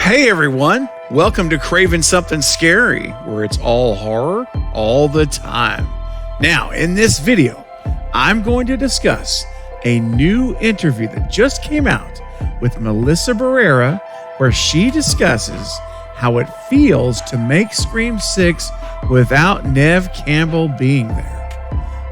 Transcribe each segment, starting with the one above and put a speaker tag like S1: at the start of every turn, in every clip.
S1: Hey everyone, welcome to Craving Something Scary, where it's all horror all the time. Now, in this video, I'm going to discuss a new interview that just came out with Melissa Barrera, where she discusses how it feels to make Scream 6 without Nev Campbell being there.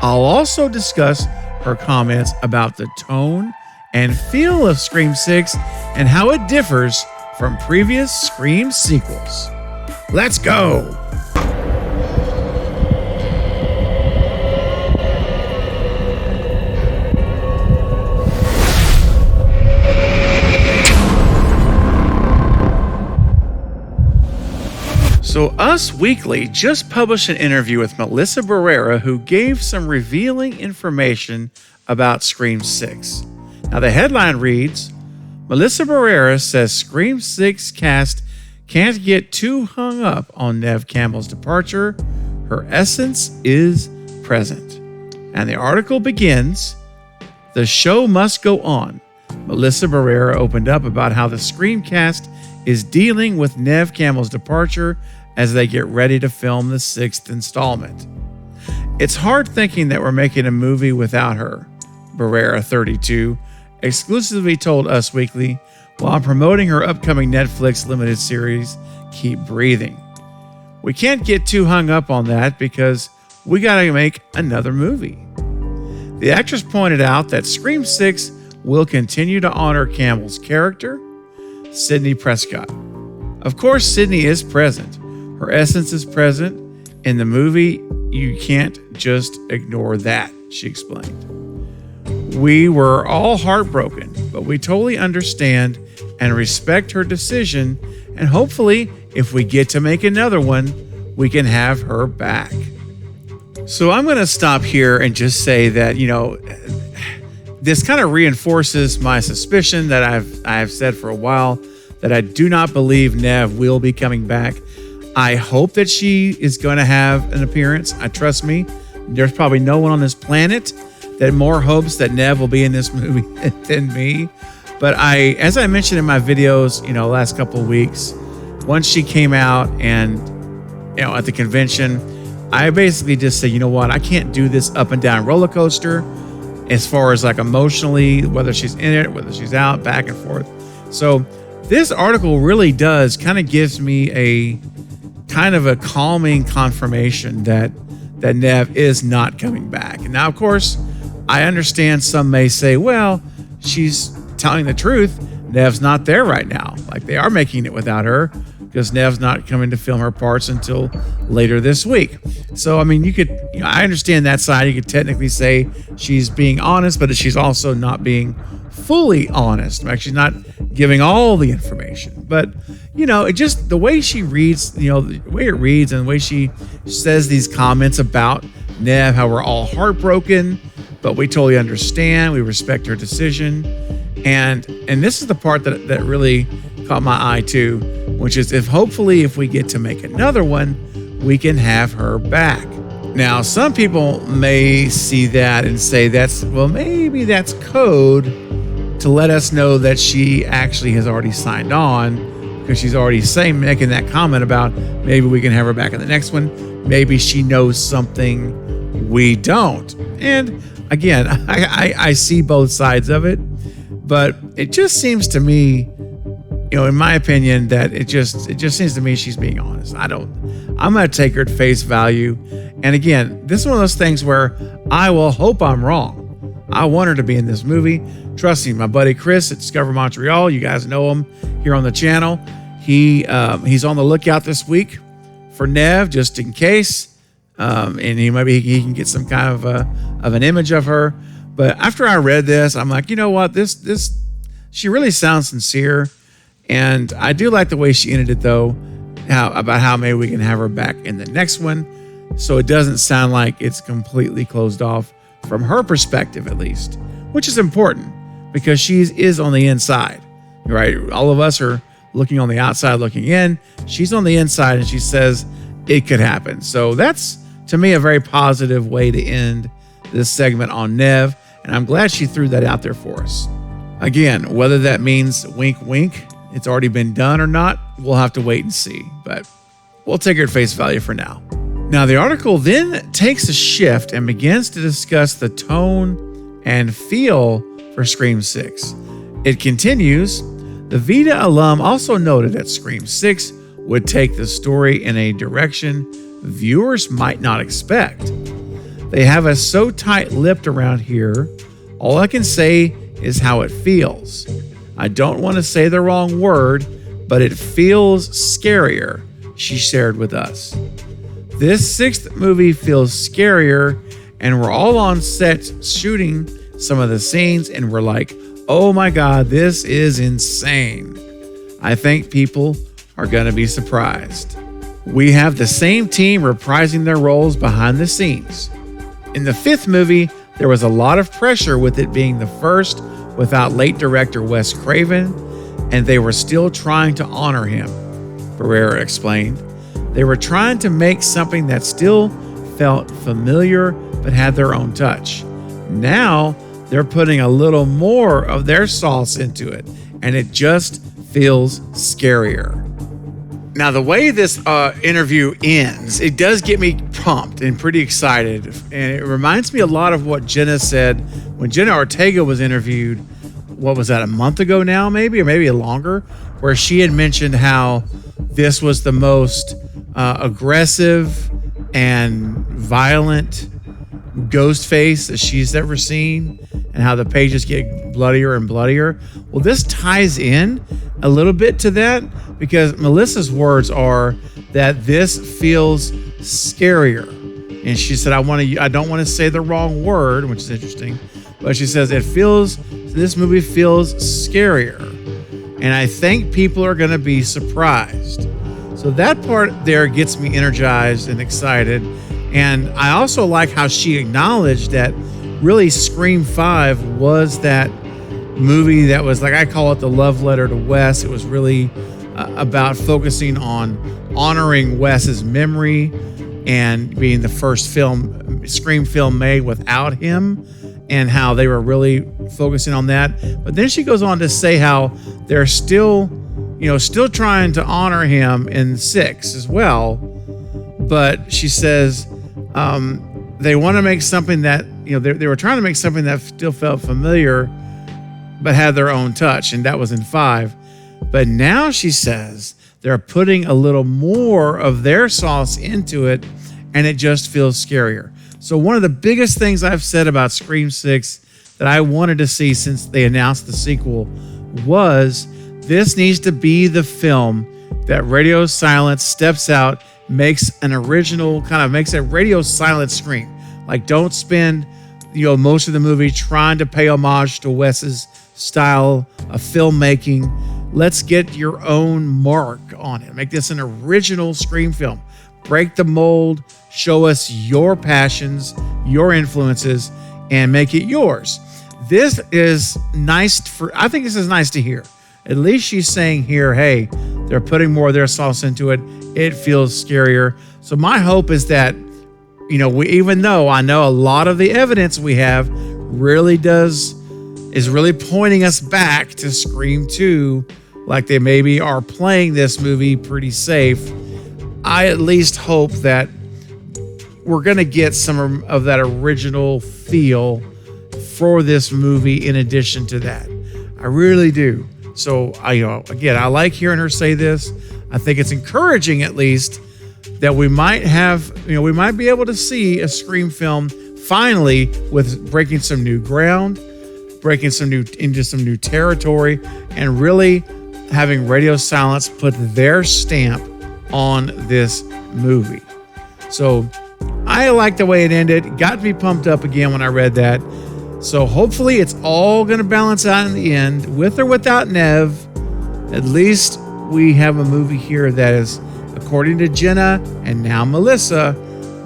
S1: I'll also discuss her comments about the tone and feel of Scream 6 and how it differs from previous Scream sequels. Let's go! So Us Weekly just published an interview with Melissa Barrera, who gave some revealing information about Scream 6. Now the headline reads, Melissa Barrera says Scream 6 cast can't get too hung up on Nev Campbell's departure. Her essence is present. And the article begins, the show must go on. Melissa Barrera opened up about how the Scream cast is dealing with Nev Campbell's departure as they get ready to film the 6th installment. It's hard thinking that we're making a movie without her, Barrera, 32, exclusively told Us Weekly while promoting her upcoming Netflix limited series, Keep Breathing. We can't get too hung up on that because we gotta make another movie. The actress pointed out that Scream 6 will continue to honor Campbell's character, Sidney Prescott. Of course, Sidney is present. Her essence is present. In the movie, you can't just ignore that, she explained. We were all heartbroken, but we totally understand and respect her decision, and hopefully, if we get to make another one, we can have her back. So I'm going to stop here and just say that, this kind of reinforces my suspicion that I've said for a while, that I do not believe Nev will be coming back. I hope that she is going to have an appearance. Trust me, there's probably no one on this planet that more hopes that Nev will be in this movie than me. But as I mentioned in my videos, last couple of weeks, once she came out and, at the convention, I basically just said, you know what, I can't do this up and down roller coaster as far as like emotionally, whether she's in it, whether she's out, back and forth. So this article really does kind of gives me a kind of a calming confirmation that Nev is not coming back. And now, of course, I understand some may say, well, she's telling the truth. Nev's not there right now. Like, they are making it without her because Nev's not coming to film her parts until later this week. So, I mean, I understand that side. You could technically say she's being honest, but she's also not being fully honest. Like, she's not giving all the information. But, it just, the way she reads, the way it reads and the way she says these comments about Nev, how we're all heartbroken, but we totally understand. We respect her decision. And this is the part that really caught my eye too, which is if we get to make another one, we can have her back. Now, some people may see that and say maybe that's code to let us know that she actually has already signed on, because she's already making that comment about maybe we can have her back in the next one. Maybe she knows something we don't. And again, I see both sides of it, but it just seems to me, in my opinion, that it just seems to me she's being honest. I'm going to take her at face value. And again, this is one of those things where I will hope I'm wrong. I want her to be in this movie. Trust me, my buddy Chris at Discover Montreal, you guys know him here on the channel. He's on the lookout this week for Nev, just in case. And he can get some kind of an image of her. But after I read this, I'm like, you know what? She really sounds sincere. And I do like the way she ended it, though, about how maybe we can have her back in the next one. So it doesn't sound like it's completely closed off from her perspective, at least, which is important because she is on the inside, right? All of us are looking on the outside, looking in. She's on the inside, and she says it could happen. So that's, to me, a very positive way to end this segment on Nev, and I'm glad she threw that out there for us. Again, whether that means wink, wink, it's already been done or not, we'll have to wait and see. But we'll take it at face value for now. Now, the article then takes a shift and begins to discuss the tone and feel for Scream 6. It continues, the Vita alum also noted that Scream 6 would take the story in a direction viewers might not expect. They have us so tight-lipped around here, all I can say is how it feels. I don't want to say the wrong word, but it feels scarier, she shared with us. This sixth movie feels scarier, and we're all on set shooting some of the scenes, and we're like, oh my God, this is insane. I think people are going to be surprised. We have the same team reprising their roles behind the scenes. In the fifth movie, there was a lot of pressure with it being the first without late director Wes Craven, and they were still trying to honor him, Barrera explained. They were trying to make something that still felt familiar but had their own touch. Now, they're putting a little more of their sauce into it, and it just feels scarier. Now, the way this interview ends, it does get me pumped and pretty excited. And it reminds me a lot of what Jenna said when Jenna Ortega was interviewed, what was that, a month ago now, maybe, or maybe longer, where she had mentioned how this was the most aggressive and violent ghost face that she's ever seen, and how the pages get bloodier and bloodier. Well, this ties in a little bit to that, because Melissa's words are that this feels scarier. And she said, I don't want to say the wrong word, which is interesting, but she says this movie feels scarier. And I think people are going to be surprised. So that part there gets me energized and excited. And I also like how she acknowledged that really Scream 5 was that movie that was, like, I call it the love letter to Wes. It was really about focusing on honoring Wes's memory and being the first Scream film made without him, and how they were really focusing on that. But then she goes on to say how they're still trying to honor him in 6 as well. But she says they want to make something that, they were trying to make something that still felt familiar but had their own touch, and that was in 5. But now she says they're putting a little more of their sauce into it, and it just feels scarier. So one of the biggest things I've said about Scream 6 that I wanted to see since they announced the sequel was this needs to be the film that Radio Silence steps out, makes a Radio Silence Scream. Like, don't spend most of the movie trying to pay homage to Wes's style of filmmaking. Let's get your own mark on it. Make this an original Scream film. Break the mold, show us your passions, your influences, and make it yours. This is nice I think this is nice to hear. At least she's saying here, hey, they're putting more of their sauce into it. It feels scarier. So my hope is that, even though I know a lot of the evidence we have is really pointing us back to Scream 2, like they maybe are playing this movie pretty safe, I at least hope that we're going to get some of that original feel for this movie in addition to that. I really do. So, I like hearing her say this. I think it's encouraging, at least, that we might be able to see a Scream film finally with breaking some new ground, breaking into some new territory, and really having Radio Silence put their stamp on this movie. So I like the way it ended. Got me pumped up again when I read that. So hopefully it's all going to balance out in the end, with or without Nev. At least we have a movie here that is, according to Jenna and now Melissa,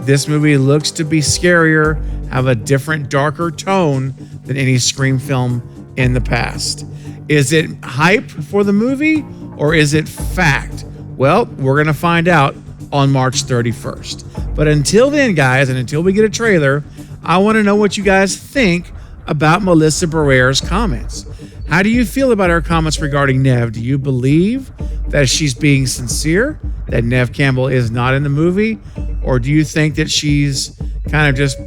S1: this movie looks to be scarier, have a different, darker tone than any Scream film in the past. Is it hype for the movie, or is it fact? Well, we're going to find out on March 31st. But until then, guys, and until we get a trailer, I want to know what you guys think about Melissa Barrera's comments. How do you feel about her comments regarding Nev? Do you believe that she's being sincere, that Nev Campbell is not in the movie? Or do you think that she's kind of just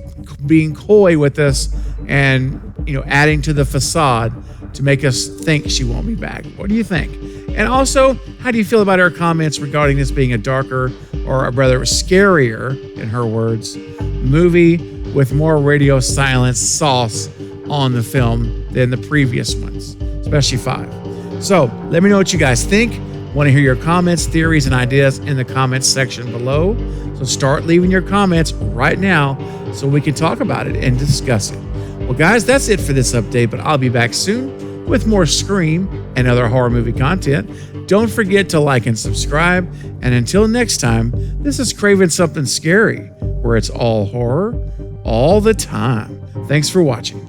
S1: being coy with us and, adding to the facade to make us think she won't be back? What do you think? And also, how do you feel about her comments regarding this being a darker, or rather scarier, in her words, movie with more radio silence sauce on the film than the previous ones, especially 5? So let me know what you guys think. Want to hear your comments, theories, and ideas in the comments section below. So start leaving your comments right now so we can talk about it and discuss it. Well, guys, that's it for this update, but I'll be back soon with more Scream and other horror movie content. Don't forget to like and subscribe. And until next time, this is Craving Something Scary, where it's all horror all the time. Thanks for watching.